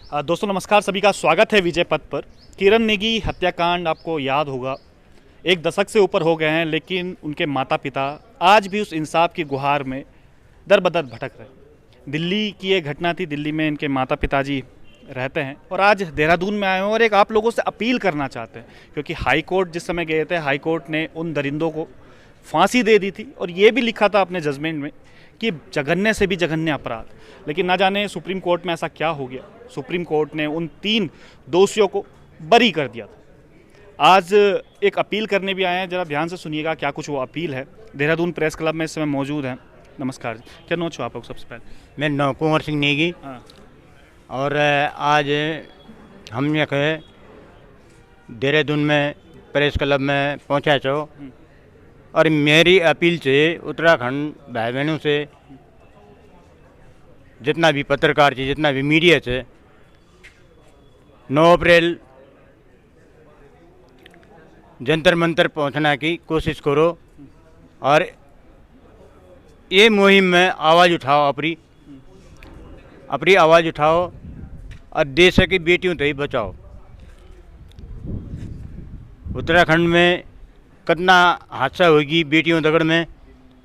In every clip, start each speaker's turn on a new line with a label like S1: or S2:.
S1: दोस्तों नमस्कार, सभी का स्वागत है विजय पथ पर। किरण नेगी हत्याकांड आपको याद होगा, एक दशक से ऊपर हो गए हैं, लेकिन उनके माता पिता आज भी उस इंसाफ की गुहार में दर बदर भटक रहे हैं। दिल्ली की ये घटना थी, दिल्ली में इनके माता पिताजी रहते हैं और आज देहरादून में आए हैं और एक आप लोगों से अपील करना चाहते हैं, क्योंकि हाई कोर्ट जिस समय गए थे, हाई कोर्ट ने उन दरिंदों को फांसी दे दी थी और ये भी लिखा था अपने जजमेंट में कि जघन्य से भी जघन्य अपराध। लेकिन ना जाने सुप्रीम कोर्ट में ऐसा क्या हो गया, सुप्रीम कोर्ट ने उन 3 दोषियों को बरी कर दिया था। आज एक अपील करने भी आए हैं, जरा ध्यान से सुनिएगा क्या कुछ वो अपील है। देहरादून प्रेस क्लब में इस समय मौजूद हैं। नमस्कार जी, क्या नो छो आप लोग? सबसे पहले
S2: मैं नौ कुंवर सिंह नेगी।
S1: हाँ।
S2: और आज हम यहाँ देहरादून में प्रेस क्लब में पहुँचा छो और मेरी अपील से उत्तराखंड भाई बहनों से, जितना भी पत्रकार है, जितना भी मीडिया है, 9 अप्रैल जंतर मंतर पहुंचने की कोशिश करो और ये मुहिम में आवाज़ उठाओ, अपनी आवाज़ उठाओ और देश की बेटियों तो ही बचाओ। उत्तराखंड में कितना हादसा होगी बेटियों दगड़ में,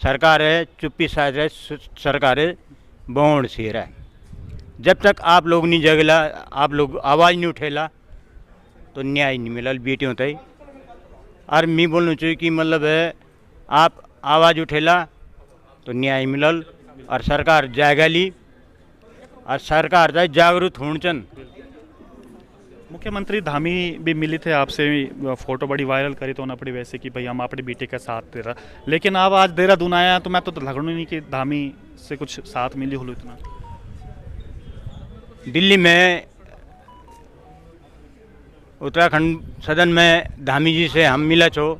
S2: सरकार है चुप्पी साथ है, सरकार है बौड़ शेर है। जब तक आप लोग नहीं जगला, आप लोग आवाज़ नहीं उठेला तो न्याय नहीं मिलल बेटियों तय। और मैं बोलना चाहिए कि मतलब है आप आवाज़ उठेला तो न्याय मिलल और सरकार जाएगा ली और सरकार जाए जागरूक होने चन।
S1: मुख्यमंत्री धामी भी मिली थे आपसे, फोटो बड़ी वायरल करी तो अपनी वैसे कि भाई हम अपने बेटे के साथ दे रहा, लेकिन अब आज देहरादून आया तो मैं तो लगड़ू नहीं कि धामी से कुछ साथ मिली हो इतना।
S2: दिल्ली में उत्तराखंड सदन में धामी जी से हम मिला छो।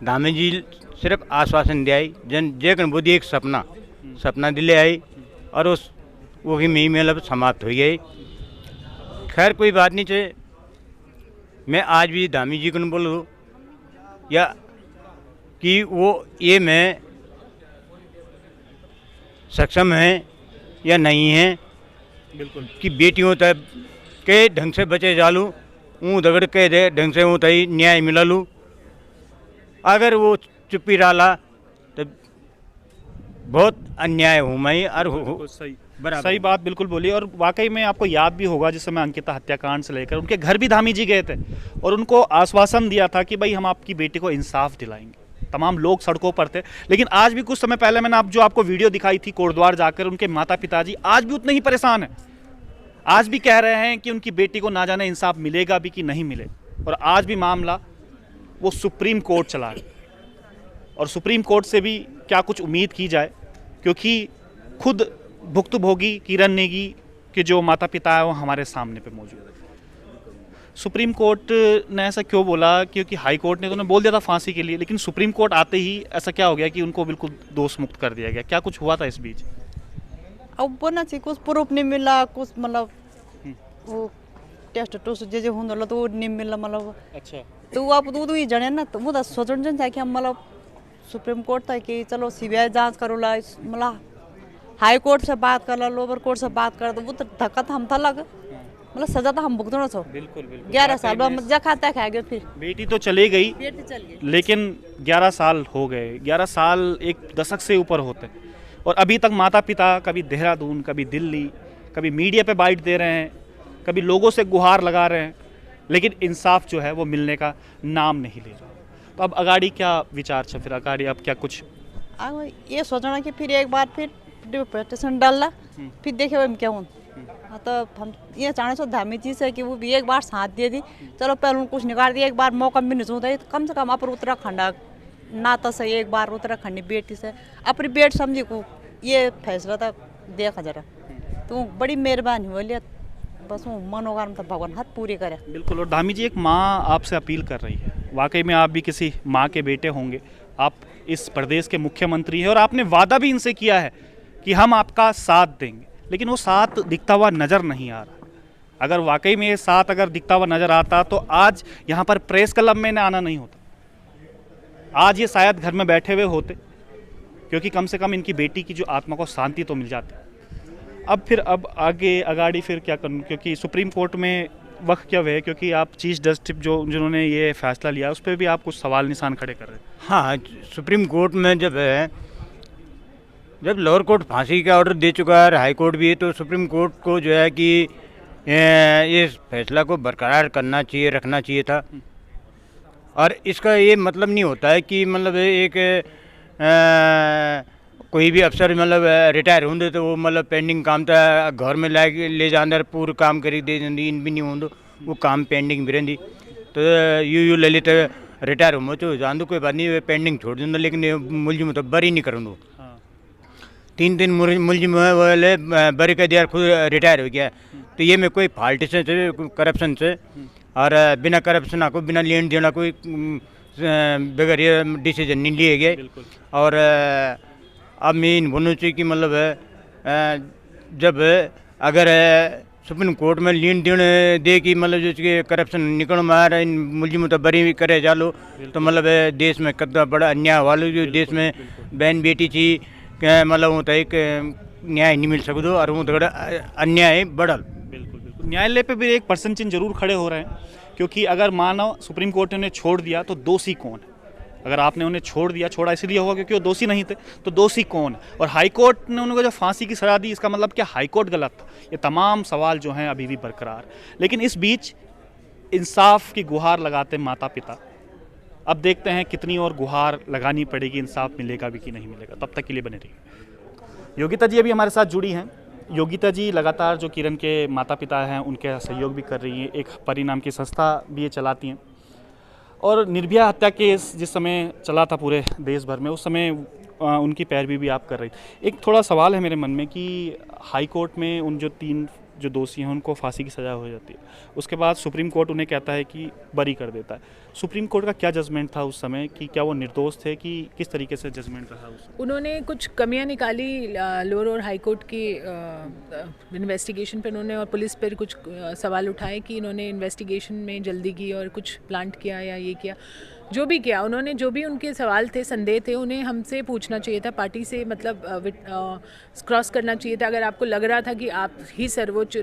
S2: धामी जी सिर्फ आश्वासन दिया जन जेकन बुद्धि एक सपना दिले आई और उस वो भी में मतलब समाप्त हो गई। खैर कोई बात नहीं चाहिए। मैं आज भी धामी जी को न बोलूँ या कि वो ये में सक्षम है या नहीं है,
S1: बिल्कुल
S2: कि बेटियों तक के ढंग से बचे जालू ऊँ दगड़ के दे ढंग से ऊँ तई न्याय मिला लूँ। अगर वो चुप्पी डाला तो बहुत अन्याय हूँ मैं और
S1: सही बात बिल्कुल बोली। और वाकई में आपको याद भी होगा जिस समय अंकिता हत्याकांड से लेकर उनके घर भी धामी जी गए थे और उनको आश्वासन दिया था कि भाई हम आपकी बेटी को इंसाफ दिलाएंगे। तमाम लोग सड़कों पर थे, लेकिन आज भी कुछ समय पहले मैंने जो आपको वीडियो दिखाई थी कोटद्वार जाकर, उनके माता पिताजी आज भी उतने ही परेशान हैं। आज भी कह रहे हैं कि उनकी बेटी को ना जाने इंसाफ मिलेगा भी कि नहीं मिले। और आज भी मामला वो सुप्रीम कोर्ट चला है और सुप्रीम कोर्ट से भी क्या कुछ उम्मीद की जाए, क्योंकि खुद भुक्तभोगी किरण नेगी के जो माता पिता है वो हमारे सामने पे मौजूद है। सुप्रीम कोर्ट ने ऐसा क्यों बोला? क्योंकि हाई कोर्ट ने तो उन्हें बोल दिया था फांसी के लिए, लेकिन सुप्रीम कोर्ट आते ही ऐसा क्या हो गया कि उनको बिल्कुल दोष मुक्त कर दिया गया? क्या कुछ हुआ था इस बीच?
S3: अब बोलना चाहिए कुछ प्रूफ नहीं मिला, कुछ मतलब वो टेस्ट टूस्ट जे हों तो वो नहीं मिला मतलब।
S1: अच्छा,
S3: तो आप तो ये जने ना, तो वो तो सोचन था कि हम मतलब सुप्रीम कोर्ट था कि चलो CBI जांच करो ला, मतलब हाई कोर्ट से बात कर ला, लोअर कोर्ट से बात कर, तो वो तो धक्का तो हम था लग, मतलब सजा तो हम भुगतना छो।
S1: बिल्कुल बिल्कुल
S3: 11 साल बाद मजा खाता खा गया। फिर
S1: बेटी तो चली गई,
S3: बेटी चल गई,
S1: लेकिन 11 साल हो गए। 11 साल एक दशक से ऊपर होते और अभी तक माता पिता कभी देहरादून, कभी दिल्ली, कभी मीडिया पे बाइट दे रहे हैं, कभी लोगों से गुहार लगा रहे हैं, लेकिन इंसाफ जो है वो मिलने का नाम नहीं ले रहा। तो अब अगाड़ी क्या विचार है? फिर अगाड़ी अब क्या कुछ
S3: ये सोचना कि फिर एक बार फिर डिप्रेशन डालना, फिर देखे हम क्या हूँ। तो हम ये चाहने सो धामी जी से कि वो भी एक बार साथ दे दी, चलो पहले उनको कुछ निकाल दिया, एक बार मौका भी नहीं होता, तो कम से कम अपन उत्तराखंड नाता से एक बार उत्तराखंडी बेटी से अपनी बेट समझी को ये फैसला था देखा जरा, तो बड़ी मेहरबानी बोलिए। बस वो मनोकामना तो भगवान हाथ पूरी करे।
S1: बिल्कुल। और धामी जी, एक माँ आपसे अपील कर रही है, वाकई में आप भी किसी माँ के बेटे होंगे, आप इस प्रदेश के मुख्यमंत्री हैं और आपने वादा भी इनसे किया है कि हम आपका साथ देंगे, लेकिन वो साथ दिखता हुआ नज़र नहीं आ रहा। अगर वाकई में ये साथ अगर दिखता हुआ नज़र आता तो आज यहाँ पर प्रेस क्लब में आना नहीं होता, आज ये शायद घर में बैठे हुए होते, क्योंकि कम से कम इनकी बेटी की जो आत्मा को शांति तो मिल जाती। अब आगे अगाड़ी फिर क्या करूँ, क्योंकि सुप्रीम कोर्ट में वक्त क्या है, क्योंकि आप चीफ जस्टिस जिन्होंने ये फैसला लिया उस पर भी आप कुछ सवाल निशान खड़े कर रहे हैं।
S2: हाँ, सुप्रीम कोर्ट में जब लोअर कोर्ट फांसी का ऑर्डर दे चुका है, हाई कोर्ट भी है, तो सुप्रीम कोर्ट को जो है कि ये फैसला को बरकरार करना चाहिए, रखना चाहिए था। और इसका ये मतलब नहीं होता है कि मतलब एक कोई भी अफसर मतलब रिटायर होंगे तो वो मतलब पेंडिंग काम था घर में ले जाने पूरा काम करी दे दी, इन भी नहीं होंगे वो काम पेंडिंग भी रहती। तो यू ललित रिटायर हो तो जान दो, कोई बात नहीं, पेंडिंग छोड़ दूँ, लेकिन मुलजिम तो बरी नहीं करूँ। 3 मुलजिम वाले बरी कर दिया, खुद रिटायर हो गया। तो ये में कोई फाल्ट से करप्शन से और बिना करप्शन को बिना लेन देना कोई बगैर ये डिसीजन नहीं लिए गए। और अब मैं इन बोलना चाहिए कि मतलब जब अगर सुप्रीम कोर्ट में लेन देन दे कि मतलब जो करप्शन निकल में आ रहा है, इन मुलजिम तो बरी भी करे जालो, तो मतलब देश में कितना बड़ा अन्याय वालो, जो देश में बहन बेटी थी मतलब वो तो एक न्याय नहीं मिल सकता और वो थोड़ा अन्याय बढ़ल।
S1: बिल्कुल न्यायालय पे भी एक प्रश्न चिन्ह जरूर खड़े हो रहे हैं, क्योंकि अगर मानो सुप्रीम कोर्ट ने उन्हें छोड़ दिया तो दोषी कौन है? अगर आपने उन्हें छोड़ा इसलिए होगा क्योंकि वो दोषी नहीं थे, तो दोषी कौन है? और हाई कोर्ट ने उनको जो फांसी की सजा दी, इसका मतलब क्या हाई कोर्ट गलत था? ये तमाम सवाल जो हैं अभी भी बरकरार। लेकिन इस बीच इंसाफ की गुहार लगाते माता पिता, अब देखते हैं कितनी और गुहार लगानी पड़ेगी, इंसाफ मिलेगा भी कि नहीं मिलेगा। तब तक के लिए बने रहिए। योगिता जी अभी हमारे साथ जुड़ी हैं। योगिता जी लगातार जो किरण के माता पिता हैं उनके सहयोग भी कर रही हैं, एक परिणाम की संस्था भी ये चलाती हैं। और निर्भया हत्या केस जिस समय चला था पूरे देश भर में, उस समय उनकी पैरवी भी आप कर रही थी। एक थोड़ा सवाल है मेरे मन में कि हाई कोर्ट में उन जो 3 जो दोषी हैं उनको फांसी की सज़ा हो जाती है, उसके बाद सुप्रीम कोर्ट उन्हें कहता है कि बरी कर देता है। सुप्रीम कोर्ट का क्या जजमेंट था उस समय, कि क्या वो निर्दोष थे, कि किस तरीके से जजमेंट रहा उस समय?
S4: उन्होंने कुछ कमियां निकाली लोअर और हाई कोर्ट की इन्वेस्टिगेशन पे, उन्होंने और पुलिस पर कुछ सवाल उठाए कि इन्होंने इन्वेस्टिगेशन में जल्दी की और कुछ प्लांट किया या ये किया, जो भी किया उन्होंने, जो भी उनके सवाल थे, संदेह थे, उन्हें हमसे पूछना चाहिए था, पार्टी से मतलब क्रॉस करना चाहिए था। अगर आपको लग रहा था कि आप ही सर्वोच्च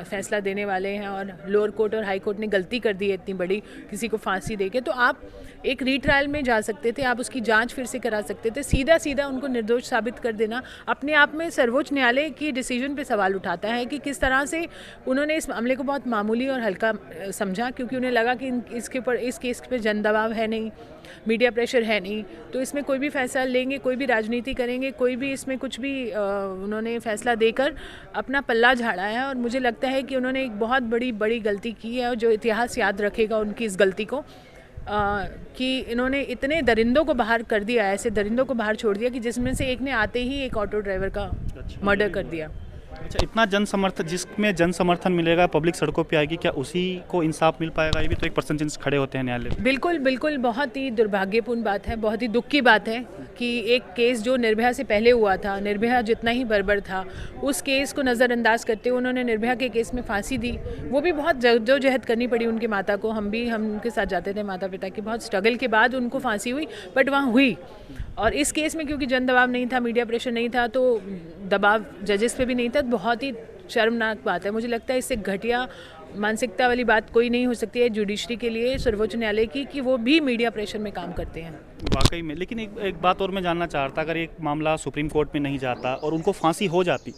S4: फैसला देने वाले हैं और लोअर कोर्ट और हाई कोर्ट ने गलती कर दी है इतनी बड़ी किसी को फांसी देके, तो आप एक रीट्रायल में जा सकते थे, आप उसकी जांच फिर से करा सकते थे। सीधा उनको निर्दोष साबित कर देना अपने आप में सर्वोच्च न्यायालय की डिसीजन पे सवाल उठाता है कि किस तरह से उन्होंने इस मामले को बहुत मामूली और हल्का समझा, क्योंकि उन्हें लगा कि इसके ऊपर इस केस पे जन दबाव है नहीं, मीडिया प्रेशर है नहीं, तो इसमें कोई भी फैसला लेंगे, कोई भी राजनीति करेंगे, कोई भी इसमें कुछ भी उन्होंने फैसला देकर अपना पल्ला झाड़ा है। और मुझे लगता है कि उन्होंने एक बहुत बड़ी गलती की है और जो इतिहास याद रखेगा उनकी इस गलती को, कि इन्होंने इतने दरिंदों को बाहर कर दिया, ऐसे दरिंदों को बाहर छोड़ दिया कि जिसमें से एक ने आते ही एक ऑटो ड्राइवर का मर्डर कर दिया।
S1: अच्छा, इतना जन समर्थन, जिसमें जन समर्थन मिलेगा, पब्लिक सड़कों पे आएगी, क्या उसी को इंसाफ मिल पाएगा? ये भी तो एक प्रश्न चिन्ह खड़े होते हैं न्यायालय में।
S4: बिल्कुल बहुत ही दुर्भाग्यपूर्ण बात है, बहुत ही दुख की बात है कि एक केस जो निर्भया से पहले हुआ था, निर्भया जितना ही बर्बर था, उस केस को नज़रअंदाज करते हुए उन्होंने निर्भया के केस में फांसी दी। वो भी बहुत जद्दोजहद करनी पड़ी उनकी माता को, हम उनके साथ जाते थे, माता पिता की बहुत स्ट्रगल के बाद उनको फांसी हुई, बट वहाँ हुई। और इस केस में क्योंकि जन दबाव नहीं था, मीडिया प्रेशर नहीं था, तो दबाव जजेस पे भी नहीं था, बहुत ही शर्मनाक बात है। मुझे लगता है इससे घटिया मानसिकता वाली बात कोई नहीं हो सकती है जुडिशरी के लिए, सर्वोच्च न्यायालय की, कि वो भी मीडिया प्रेशर में काम करते हैं
S1: वाकई में। लेकिन एक बात और मैं जानना चाहता, अगर एक मामला सुप्रीम कोर्ट में नहीं जाता और उनको फांसी हो जाती,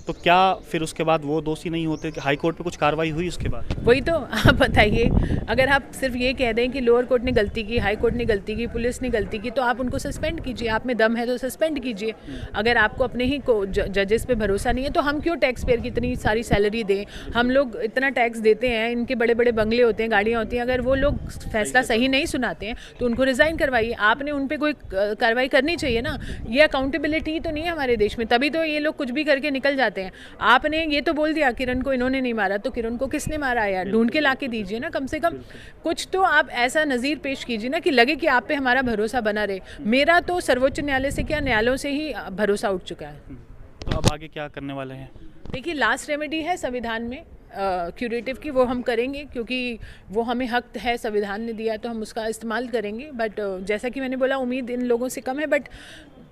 S1: तो क्या फिर उसके बाद वो दोषी नहीं होते? कि हाई कोर्ट पे कुछ कार्रवाई हुई उसके बाद?
S4: वही तो आप बताइए, अगर आप सिर्फ ये कह दें कि लोअर कोर्ट ने गलती की, हाई कोर्ट ने गलती की, पुलिस ने गलती की, तो आप उनको सस्पेंड कीजिए, आप में दम है तो सस्पेंड कीजिए। अगर आपको अपने ही जजेस पे भरोसा नहीं है, तो हम क्यों टैक्स पेयर की इतनी सारी सैलरी दें? हम लोग इतना टैक्स देते हैं, इनके बड़े बंगले होते हैं, गाड़ियाँ होती हैं, अगर वो लोग फैसला सही नहीं सुनाते हैं तो उनको रिज़ाइन करवाइए। आपने उन पर कोई कार्रवाई करनी चाहिए ना। ये अकाउंटेबिलिटी तो नहीं है हमारे देश में, तभी तो ये लोग कुछ भी करके निकल जाते हैं। आपने ये तो बोल दिया किरण को इन्होंने नहीं मारा, तो किरण को किसने मारा यार? ढूंढ के लाके दीजिए ना, कम से कम कुछ तो आप ऐसा नज़ीर पेश कीजिए ना कि लगे कि आप पे हमारा भरोसा बना रहे। मेरा तो सर्वोच्च न्यायालय से क्या, न्यायालयों से ही भरोसा उठ चुका है।
S1: तो अब आगे क्या करने वाले हैं?
S4: देखिए, लास्ट रेमेडी है संविधान में क्यूरेटिव की, वो हम करेंगे, क्योंकि वो हमें हक है, संविधान ने दिया, तो हम उसका इस्तेमाल करेंगे। बट जैसा कि मैंने बोला, उम्मीद इन लोगों से कम है, बट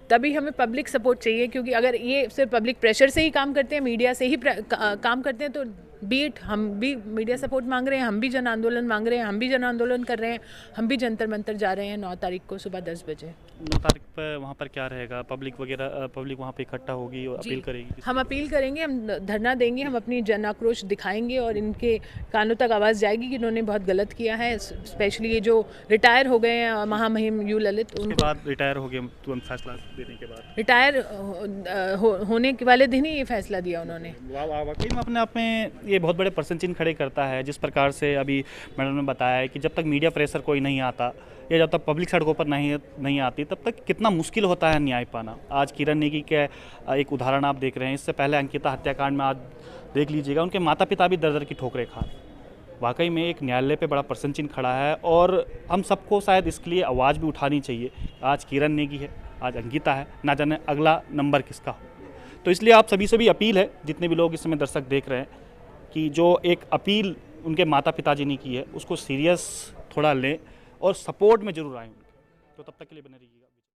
S4: तभी हमें पब्लिक सपोर्ट चाहिए, क्योंकि अगर ये सिर्फ पब्लिक प्रेशर से ही काम करते हैं, मीडिया से ही काम करते हैं, तो बीट हम भी मीडिया सपोर्ट मांग रहे हैं, हम भी जन आंदोलन मांग रहे हैं, हम भी जन आंदोलन कर रहे हैं, हम भी जंतर मंतर जा रहे हैं 9 तारीख को सुबह 10 बजे।
S1: 9 तारीख पर वहाँ पर क्या रहेगा? पब्लिक वगैरह पब्लिक वहाँ पे इक्कट्ठा होगी और अपील करेगी?
S4: हम अपील करेंगे, हम धरना देंगे, हम अपनी जन आक्रोश दिखाएंगे और इनके कानों तक आवाज़ जाएगी कि इन्होंने बहुत गलत किया है। स्पेशली ये जो रिटायर हो गए हैं महामहिम यू ललित,
S1: उसके बाद रिटायर हो गए तुरंत फैसला देने के बाद,
S4: रिटायर होने के वाले दिन ही ये फैसला दिया उन्होंने।
S1: वाकई में अपने आप में ये बहुत बड़े प्रश्न चिन्ह खड़े करता है। जिस प्रकार से अभी मैडम ने बताया है कि जब तक मीडिया प्रेशर कोई नहीं आता या जब तक पब्लिक सड़कों पर नहीं आती, तब तक कितना मुश्किल होता है न्याय पाना। आज किरण नेगी के एक उदाहरण आप देख रहे हैं, इससे पहले अंकिता हत्याकांड में आज देख लीजिएगा, उनके माता पिता भी दर दर की ठोकरें खा। वाकई में एक न्यायालय पे बड़ा प्रश्न चिन्ह खड़ा है और हम सबको शायद इसके लिए आवाज़ भी उठानी चाहिए। आज किरण नेगी है, आज अंकिता है, ना जाने अगला नंबर किसका हो। तो इसलिए आप सभी से भी अपील है, जितने भी लोग इस समय दर्शक देख रहे हैं, कि जो एक अपील उनके माता पिताजी ने की है उसको सीरियस थोड़ा लें और सपोर्ट में ज़रूर आएँ उनके। तो तब तक के लिए बने रहिएगा।